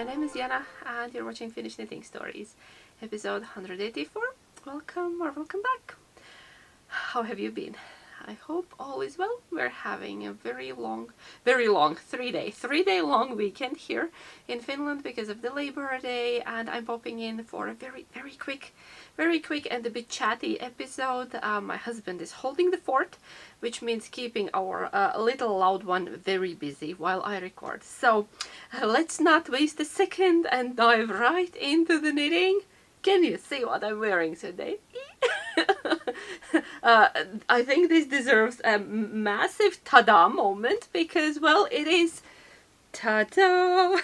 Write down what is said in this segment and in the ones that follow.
my name is Jana and you're watching Finnish Knitting Stories, episode 184. Welcome or welcome back. How have you been? I hope all is well. We're having a very long 3-day long weekend here in Finland because of the Labor Day, and I'm popping in for a very quick and a bit chatty episode. My husband is holding the fort, which means keeping our little loud one very busy while I record. So let's not waste a second and dive right into the knitting. Can you see what I'm wearing today? I think this deserves a massive ta-daaa moment because, well, it is ta-daaa.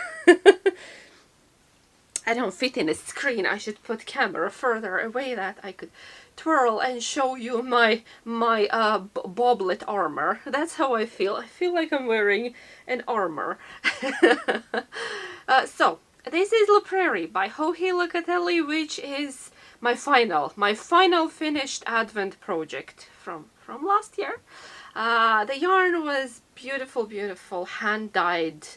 I don't fit in a screen. I should put camera further away that I could twirl and show you my boblet armor. That's how I feel. I feel like I'm wearing an armor. So this is Prairie by Johi Locatelli, which is my final finished advent project from last year. The yarn was beautiful hand-dyed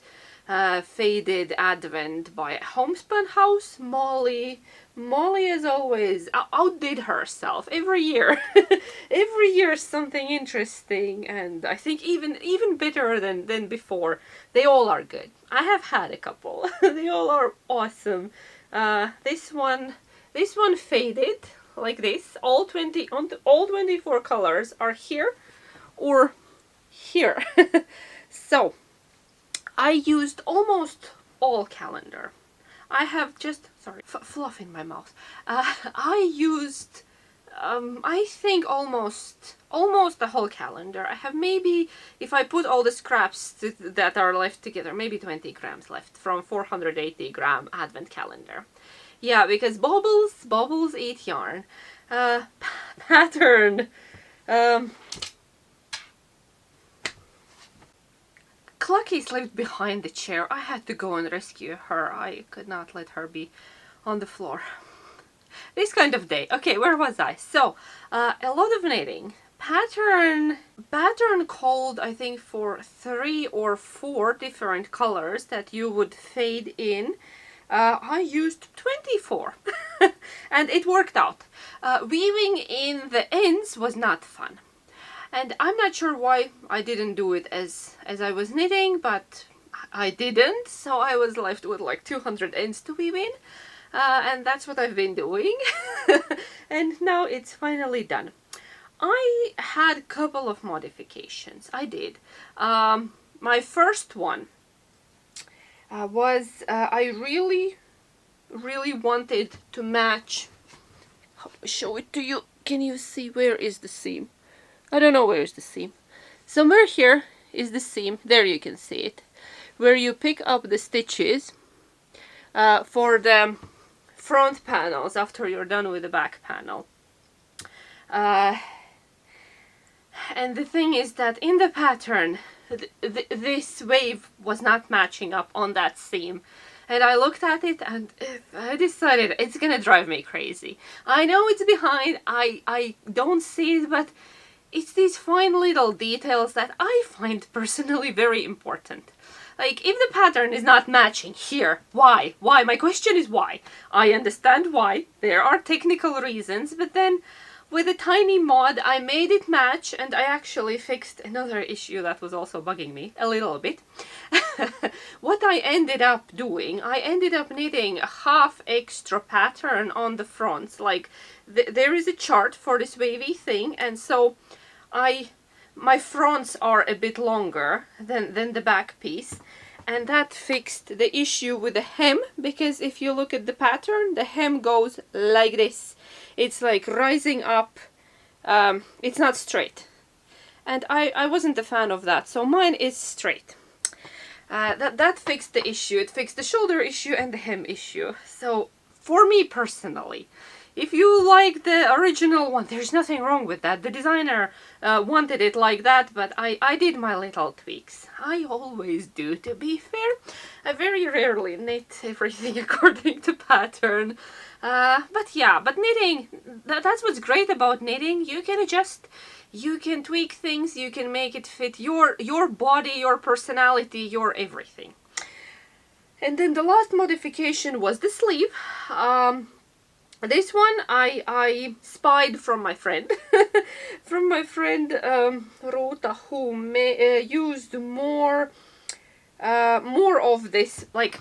faded advent by Homespun House. Molly as always outdid herself every year. Every year something interesting, and I think even better than before. They all are good. I have had a couple. They all are awesome. This one faded like this. All 24 colors are here or here. So I used almost all calendar. I have just, sorry, fluff in my mouth. I used, I think almost the whole calendar. I have maybe, if I put all the scraps that are left together, maybe 20 grams left from 480 gram advent calendar. Yeah, because bobbles eat yarn. Pattern. Clucky slipped behind the chair. I had to go and rescue her. I could not let her be on the floor. This kind of day. Okay, where was I? So, a lot of knitting. Pattern called, I think, for 3 or 4 different colors that you would fade in. I used 24 and it worked out. Weaving in the ends was not fun. And I'm not sure why I didn't do it as I was knitting, but I didn't, so I was left with like 200 ends to weave in, and that's what I've been doing. And now it's finally done. I had a couple of modifications. I did. My first one was I really wanted to match. I'll show it to you. Can you see where is the seam? I don't know where is the seam. Somewhere here is the seam. There you can see it. Where you pick up the stitches for the front panels after you're done with the back panel. And the thing is that in the pattern, this wave was not matching up on that seam. And I looked at it and I decided it's gonna drive me crazy. I know it's behind, I don't see it, but it's these fine little details that I find personally very important. Like, if the pattern is not matching here, why? Why? My question is why. I understand why. There are technical reasons, but then with a tiny mod I made it match, and I actually fixed another issue that was also bugging me a little bit. What I ended up doing, I ended up knitting a half extra pattern on the fronts. Like, there is a chart for this wavy thing, and so my fronts are a bit longer than the back piece, and that fixed the issue with the hem, because if you look at the pattern, the hem goes like this. It's like rising up, it's not straight, and I wasn't a fan of that, so mine is straight. That fixed the issue. It fixed the shoulder issue and the hem issue. So for me personally, if you like the original one, there's nothing wrong with that. The designer wanted it like that, but I did my little tweaks. I always do, to be fair. I very rarely knit everything according to pattern. But yeah, but knitting, that's what's great about knitting. You can adjust, you can tweak things, you can make it fit your body, your personality, your everything. And then the last modification was the sleeve. This one I spied from my friend, from my friend Ruta, who used more of this, like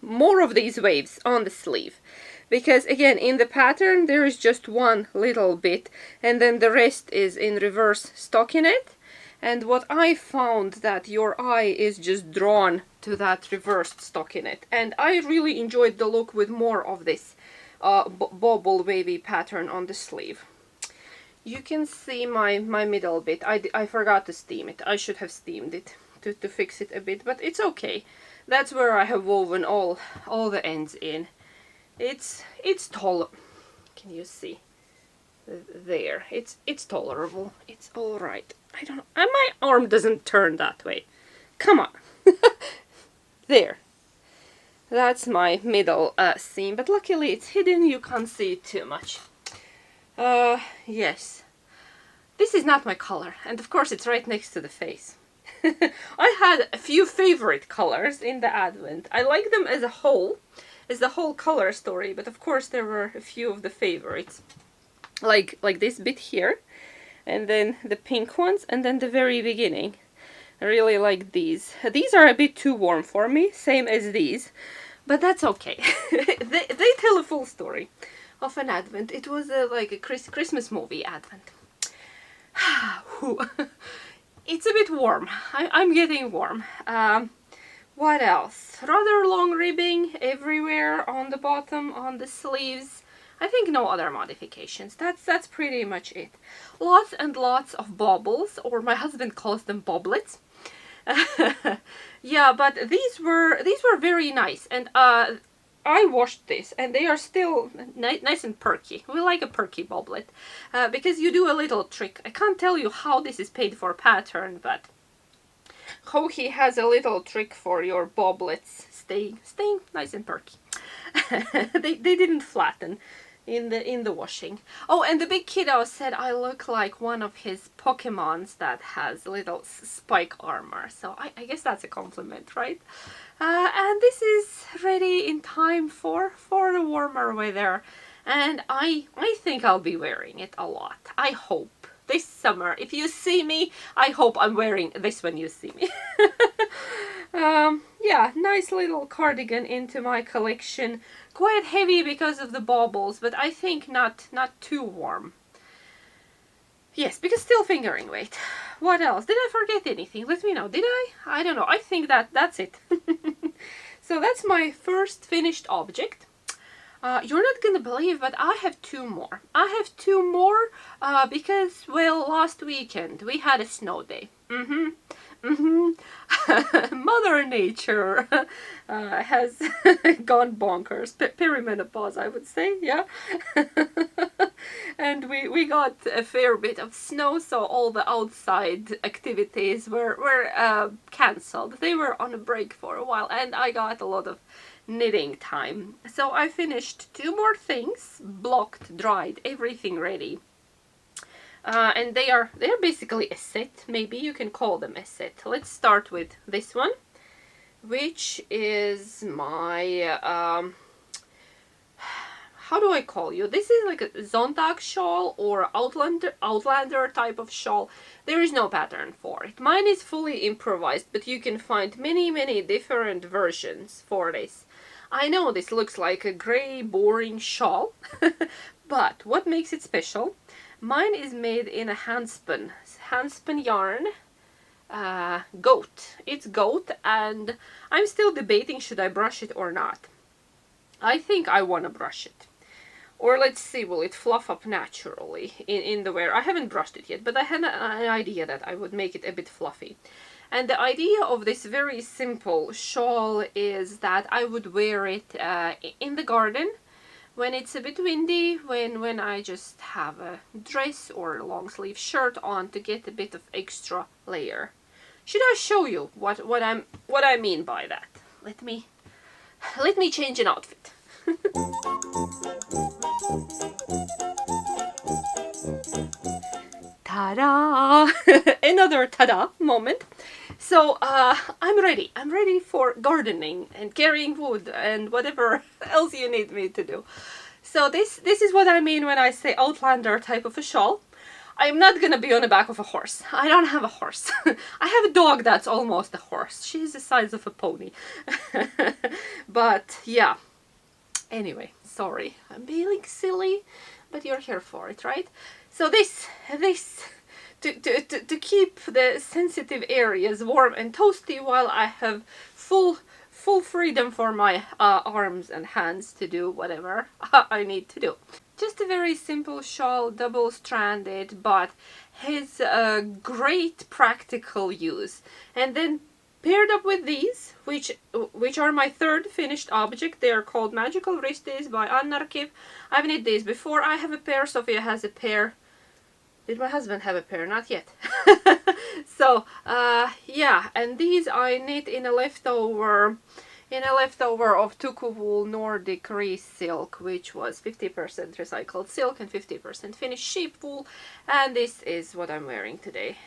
more of these waves on the sleeve. Because again, in the pattern there is just one little bit, and then the rest is in reverse stockinette. And what I found that your eye is just drawn to that reversed stockinette, and I really enjoyed the look with more of this bobble wavy pattern on the sleeve. You can see my middle bit. I forgot to steam it. I should have steamed it to fix it a bit, but it's okay. That's where I have woven all the ends in. It's tall. Can you see? There. It's tolerable. It's all right. I don't know. And my arm doesn't turn that way. Come on. There. That's my middle seam, but luckily it's hidden. You can't see it too much. Yes. This is not my color, and of course it's right next to the face. I had a few favorite colors in the Advent. I like them as a whole, as the whole color story, but of course there were a few of the favorites. Like this bit here, and then the pink ones, and then the very beginning. I really like these. These are a bit too warm for me, same as these, but that's okay. they tell a full story of an Advent. It was like a Christmas movie Advent. It's a bit warm. I'm getting warm. What else? Rather long ribbing everywhere on the bottom, on the sleeves. I think no other modifications. That's pretty much it. Lots and lots of baubles, or my husband calls them boblets. Yeah, but these were very nice, and I washed this, and they are still nice and perky. We like a perky boblet, because you do a little trick. I can't tell you how this is paid for pattern, but Hohi has a little trick for your boblets staying nice and perky. they didn't flatten in the washing. Oh, and the big kiddo said I look like one of his Pokemons that has little spike armor. So I guess that's a compliment, right? And this is ready in time for the warmer weather. And I think I'll be wearing it a lot. I hope. This summer, if you see me, I hope I'm wearing this when you see me. Yeah, nice little cardigan into my collection. Quite heavy because of the baubles, but I think not too warm. Yes, because still fingering weight. What else? Did I forget anything? Let me know. Did I? I don't know. I think that's it. So that's my first finished object. You're not gonna believe, but I have two more. I have two more because, well, last weekend we had a snow day. Mother Nature has gone bonkers. Perimenopause, I would say, yeah. And we got a fair bit of snow, so all the outside activities were cancelled. They were on a break for a while, and I got a lot of knitting time. So I finished two more things, blocked, dried, everything ready. And they're basically a set. Maybe you can call them a set. Let's start with this one, which is my how do I call you? This is like a Sontag shawl or Outlander type of shawl. There is no pattern for it. Mine is fully improvised, but you can find many different versions for this. I know this looks like a grey, boring shawl, but what makes it special? Mine is made in a handspun yarn, goat. It's goat, and I'm still debating should I brush it or not. I think I want to brush it. Or let's see, will it fluff up naturally in the wear? I haven't brushed it yet, but I had an idea that I would make it a bit fluffy. And the idea of this very simple shawl is that I would wear it in the garden when it's a bit windy, when I just have a dress or a long sleeve shirt on to get a bit of extra layer. Should I show you what I mean by that? Let me change an outfit. Ta-da! Another ta-da moment. So I'm ready. I'm ready for gardening and carrying wood and whatever else you need me to do. So this is what I mean when I say Outlander type of a shawl. I'm not gonna be on the back of a horse. I don't have a horse. I have a dog that's almost a horse. She's the size of a pony. But yeah. Anyway, sorry. I'm being silly, but you're here for it, right? So this to keep the sensitive areas warm and toasty while I have full freedom for my arms and hands to do whatever I need to do. Just a very simple shawl, double-stranded, but has a great practical use. And then paired up with these, which are my third finished object. They are called Magical Wristies by Anarchiv. I've knit these before. I have a pair, Sophia has a pair. Did my husband have a pair? Not yet. So, yeah, and these I knit in a leftover of Tuku wool Nordic Reese silk, which was 50% recycled silk and 50% Finnish sheep wool, and this is what I'm wearing today.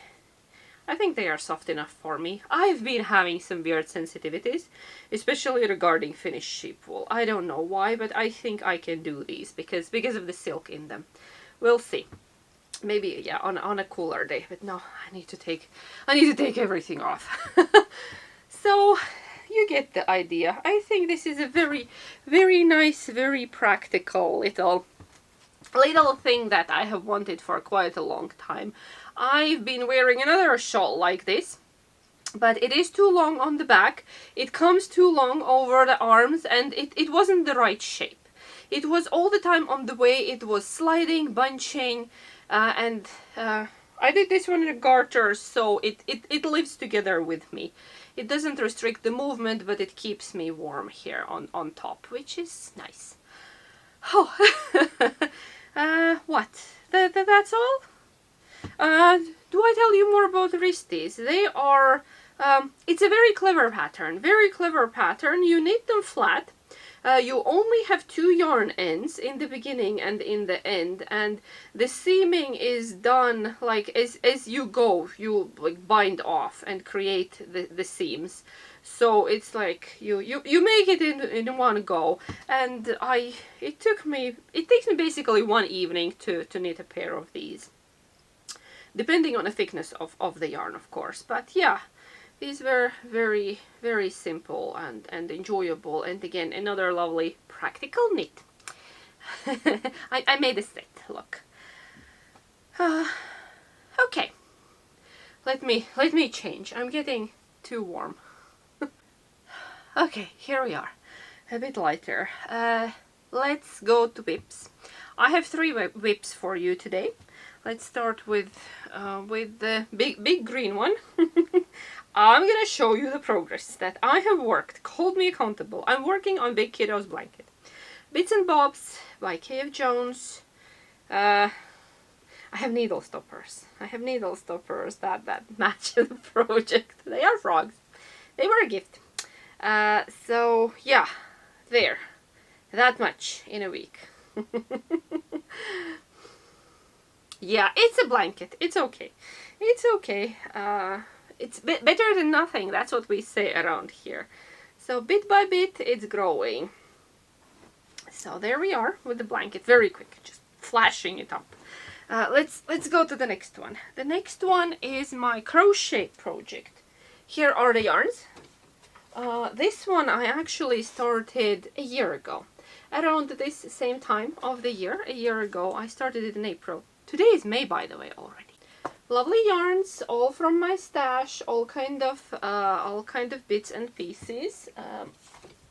I think they are soft enough for me. I've been having some weird sensitivities, especially regarding Finnish sheep wool. I don't know why, but I think I can do these because of the silk in them. We'll see. Maybe, yeah, on a cooler day, but no, I need to take everything off. So you get the idea. I think this is a very, very nice, very practical little thing that I have wanted for quite a long time. I've been wearing another shawl like this, but it is too long on the back. It comes too long over the arms, and it wasn't the right shape. It was all the time on the way. It was sliding, bunching, and I did this one in a garter, so it lives together with me. It doesn't restrict the movement, but it keeps me warm here on top, which is nice. Oh, what? That's all? Do I tell you more about the Wristies? They are, it's a very clever pattern. Very clever pattern. You knit them flat. You only have 2 yarn ends in the beginning and in the end, and the seaming is done like as you go. You like bind off and create the seams. So it's like you make it in one go, and it takes me basically one evening to knit a pair of these, depending on the thickness of the yarn, of course. But yeah, these were very, very simple and enjoyable, and again, another lovely practical knit. I made a set, look. Okay, let me change. I'm getting too warm. Okay, here we are, a bit lighter. Let's go to whips. I have 3 whips for you today. Let's start with the big green one. I'm gonna show you the progress that I have worked. Hold me accountable. I'm working on Big Kiddo's blanket. Bits and Bobs by K.F. Jones. I have needle stoppers. That match the project. They are frogs. They were a gift. So yeah, there. That much in a week. Yeah, it's a blanket. It's okay. It's okay. It's better than nothing. That's what we say around here. So bit by bit, it's growing. So there we are with the blanket. Very quick, just flashing it up. Let's go to the next one. The next one is my crochet project. Here are the yarns. This one I actually started a year ago. Around this same time of the year, a year ago, I started it in April. Today is May, by the way, already. Lovely yarns, all from my stash, all kind of bits and pieces.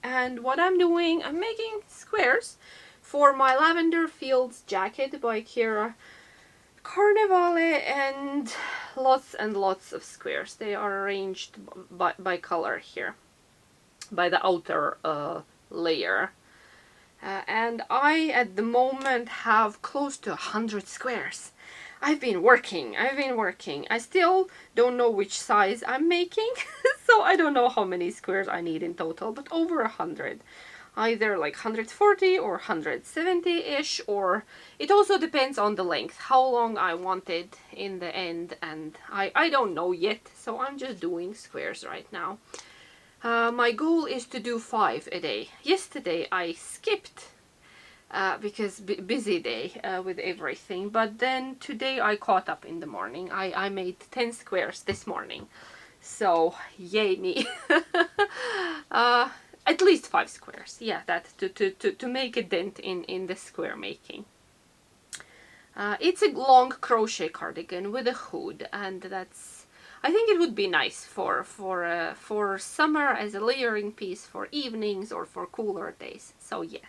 And what I'm doing, I'm making squares for my Lavender Fields jacket by Kira Carnevale, and lots of squares. They are arranged by color here, by the outer layer. And I, at the moment, have close to 100 squares. I've been working. I still don't know which size I'm making, so I don't know how many squares I need in total, but over 100. either like 140 or 170-ish, or it also depends on the length, how long I want it in the end, and I don't know yet, so I'm just doing squares right now. My goal is to do 5 a day. Yesterday I skipped because busy day with everything, but then today I caught up in the morning. I made 10 squares this morning, so yay me. At least 5 squares, yeah, that to make a dent in the square making. It's a long crochet cardigan with a hood, and that's, I think it would be nice for summer as a layering piece for evenings or for cooler days, so yes.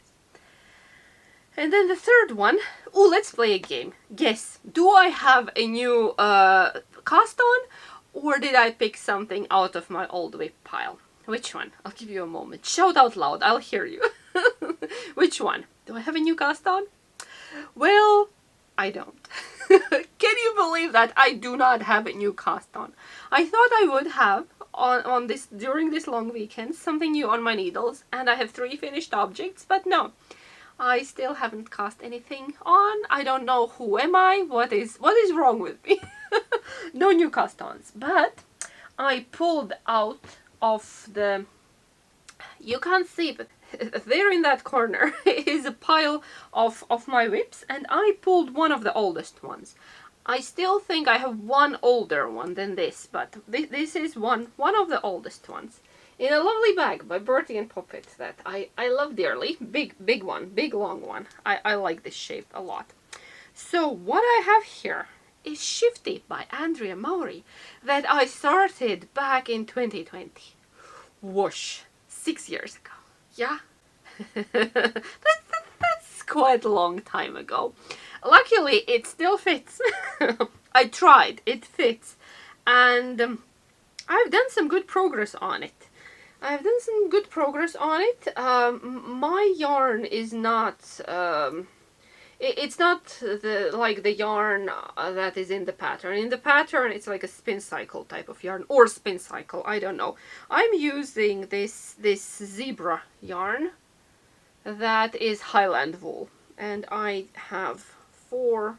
And then the third one, oh, let's play a game. Guess, do I have a new cast on, or did I pick something out of my old whip pile? Which one? I'll give you a moment. Shout out loud, I'll hear you. Which one? Do I have a new cast on? Well, I don't. Can you believe that I do not have a new cast on? I thought I would have on this during this long weekend something new on my needles, and I have 3 finished objects, but no. I still haven't cast anything on. I don't know who am I, what is wrong with me. No new cast-ons, but I pulled out of the, you can't see, but there in that corner is a pile of my whips, and I pulled one of the oldest ones. I still think I have one older one than this, but this is one of the oldest ones. In a lovely bag by Bertie and Poppet that I love dearly. Big one, big long one. I like this shape a lot. So what I have here is Shifty by Andrea Maury that I started back in 2020. Whoosh, 6 years ago. Yeah, that's quite a long time ago. Luckily, it still fits. I tried, it fits, and I've done some good progress on it. My yarn is not, it's not like the yarn that is in the pattern. In the pattern, it's like a spin cycle type of yarn, or spin cycle, I don't know. I'm using this zebra yarn that is Highland wool, and I have 4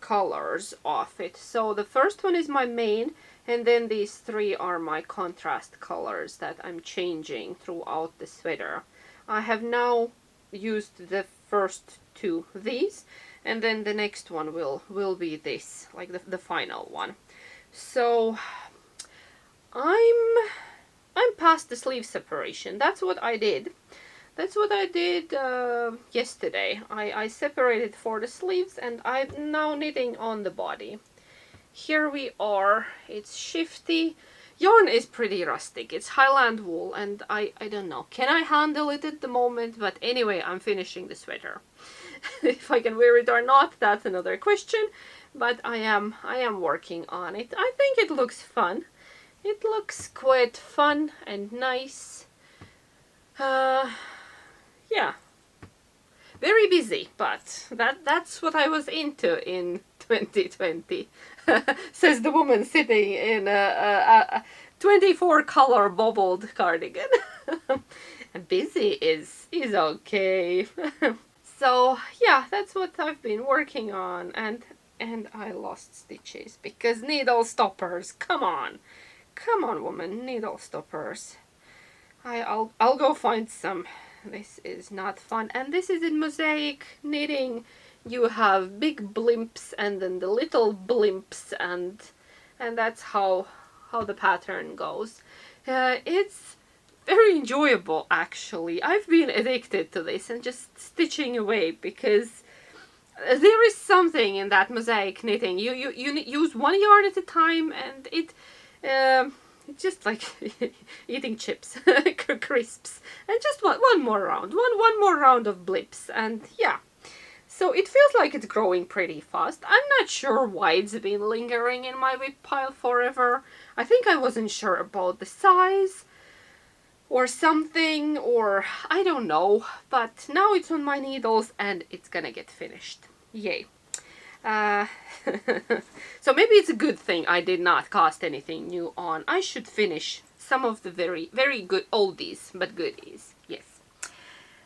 colors of it. So the first one is my main, and then these 3 are my contrast colors that I'm changing throughout the sweater. I have now used the first 2 these, and then the next one will be this, like the final one. So I'm past the sleeve separation. That's what I did. Yesterday. I separated for the sleeves, and I'm now knitting on the body. Here we are. It's Shifty. Yarn is pretty rustic. It's Highland wool, and I don't know. Can I handle it at the moment? But anyway, I'm finishing the sweater. If I can wear it or not, that's another question. But I am working on it. I think it looks fun. It looks quite fun and nice. Yeah. Very busy, but that's what I was into in 2020. Says the woman sitting in a 24 color bobbled cardigan. Busy is okay. So yeah, that's what I've been working on, and I lost stitches because needle stoppers. Come on woman, needle stoppers. I'll go find some. This is not fun. And this is in mosaic knitting. You have big blimps and then the little blimps, and that's how the pattern goes. It's very enjoyable, actually. I've been addicted to this and just stitching away, because there is something in that mosaic knitting. You use one yarn at a time, and it's just like eating chips, crisps, and just one more round, one more round of blips, and yeah. So it feels like it's growing pretty fast. I'm not sure why it's been lingering in my whip pile forever. I think I wasn't sure about the size or something, or I don't know, but now it's on my needles and it's gonna get finished. Yay. So maybe it's a good thing I did not cast anything new on. I should finish some of the very, very good oldies, but goodies. Yes.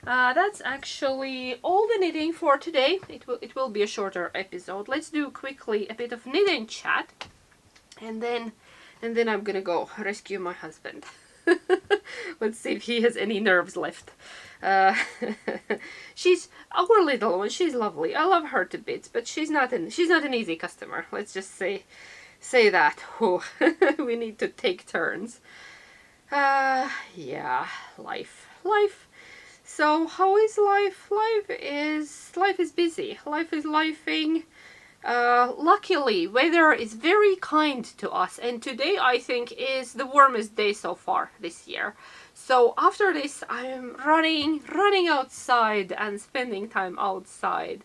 That's actually all the knitting for today. It will be a shorter episode. Let's do quickly a bit of knitting chat, and then I'm gonna go rescue my husband. Let's see if he has any nerves left. Uh, she's our little one. She's lovely. I love her to bits, but she's not an easy customer. Let's just say that. Oh, we need to take turns. Yeah, life. So how is life? Life is busy. Life is lifing. Luckily, weather is very kind to us, and today I think is the warmest day so far this year. So after this, I'm running outside and spending time outside.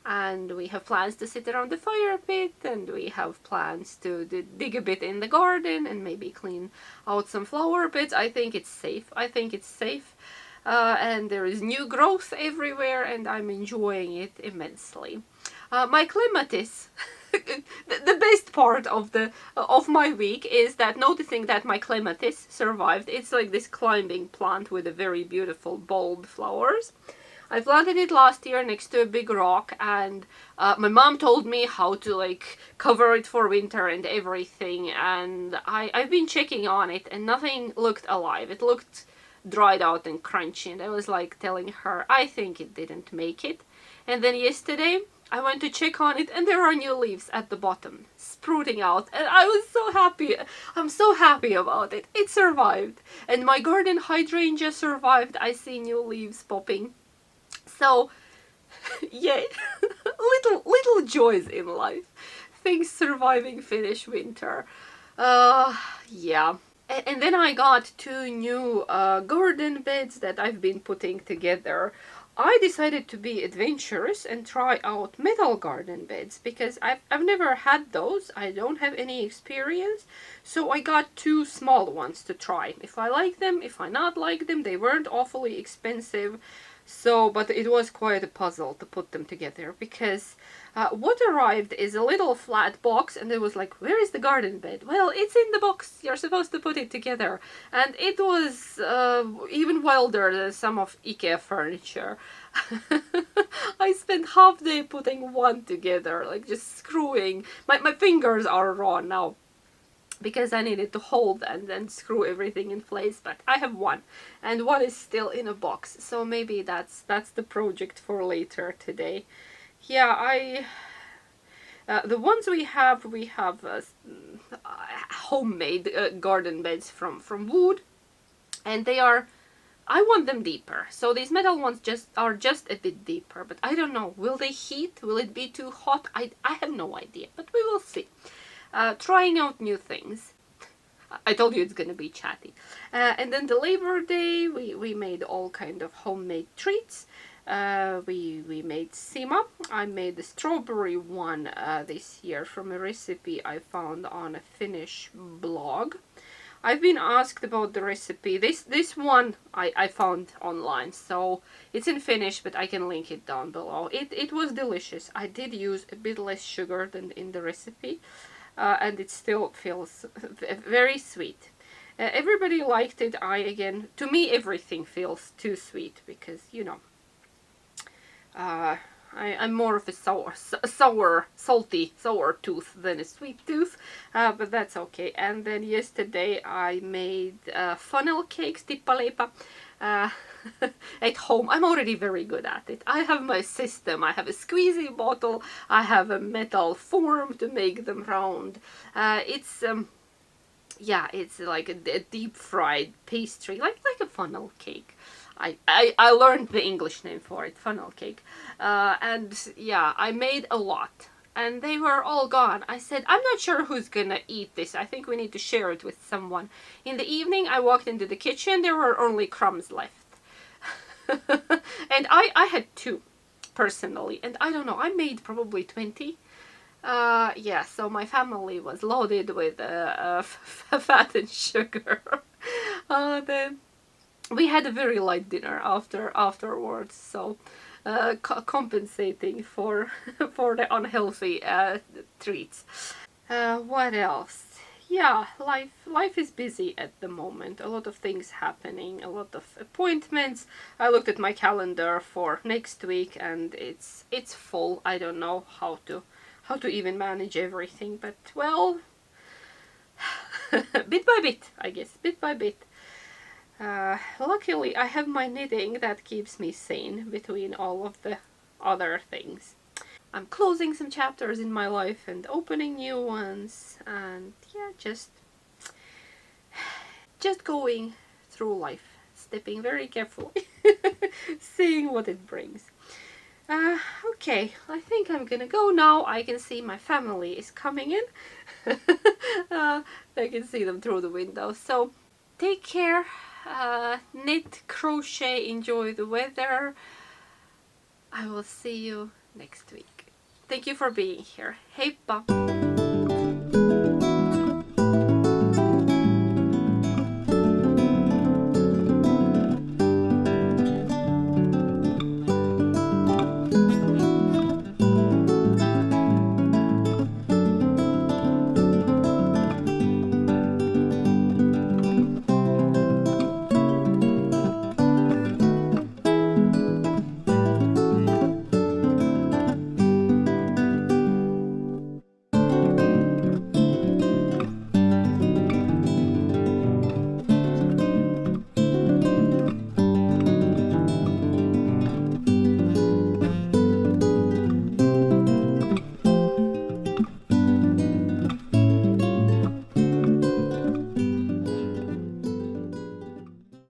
And we have plans to sit around the fire pit, and we have plans to dig a bit in the garden and maybe clean out some flower beds. I think it's safe. And there is new growth everywhere, and I'm enjoying it immensely. My clematis, the best part of my week is that noticing that my clematis survived. It's like this climbing plant with a very beautiful bold flowers. I planted it last year next to a big rock, and my mom told me how to like cover it for winter and everything, and I've been checking on it and nothing looked alive. It looked dried out and crunchy, and I was like telling her I think it didn't make it. And then yesterday I went to check on it, and there are new leaves at the bottom sprouting out, and I was so happy. I'm so happy about it. It survived, and my garden hydrangea survived. I see new leaves popping. So, yay, little joys in life. Things surviving Finnish winter. Yeah. And then I got two new garden beds that I've been putting together. I decided to be adventurous and try out metal garden beds because I've never had those. I don't have any experience. So I got two small ones to try. If I like them, if I not like them, they weren't awfully expensive. So, but it was quite a puzzle to put them together because what arrived is a little flat box, and it was like, where is the garden bed? Well, it's in the box. You're supposed to put it together. And it was even wilder than some of IKEA furniture. I spent half day putting one together, like just screwing. My fingers are raw now because I needed to hold and then screw everything in place, but I have one, and one is still in a box, so maybe that's the project for later today. Yeah, the ones we have homemade garden beds from wood, and they are, I want them deeper. So these metal ones are just a bit deeper, but I don't know, will they heat? Will it be too hot? I have no idea, but we will see. Trying out new things. I told you it's gonna be chatty. And then the Labor Day, we made all kind of homemade treats. We made sima. I made the strawberry one this year from a recipe I found on a Finnish blog. I've been asked about the recipe. This one I found online, so it's in Finnish, but I can link it down below. It was delicious. I did use a bit less sugar than in the recipe. And it still feels very sweet. Everybody liked it. To me, everything feels too sweet because, you know, I'm more of a salty, sour tooth than a sweet tooth, but that's okay. And then yesterday I made funnel cakes, tippaleipä, at home. I'm already very good at it. I have my system. I have a squeezy bottle. I have a metal form to make them round. It's like a deep fried pastry, like a funnel cake. I learned the English name for it, funnel cake. And yeah, I made a lot. And they were all gone. I said, I'm not sure who's gonna eat this. I think we need to share it with someone. In the evening, I walked into the kitchen. There were only crumbs left. And I had two, personally. And I don't know, I made probably 20. Yeah, so my family was loaded with fat and sugar. Then we had a very light dinner afterwards, so compensating for for the unhealthy treats. What else? yeah, life is busy at the moment. A lot of things happening, a lot of appointments. I looked at my calendar for next week and it's full. I don't know how to even manage everything, but well, bit by bit, I guess, bit by bit. Luckily, I have my knitting that keeps me sane between all of the other things. I'm closing some chapters in my life and opening new ones, and yeah, just going through life, stepping very carefully, seeing what it brings. Okay, I think I'm gonna go now. I can see my family is coming in. I can see them through the window. So take care, knit, crochet, enjoy the weather. I will see you next week. Thank you for being here. Heippa!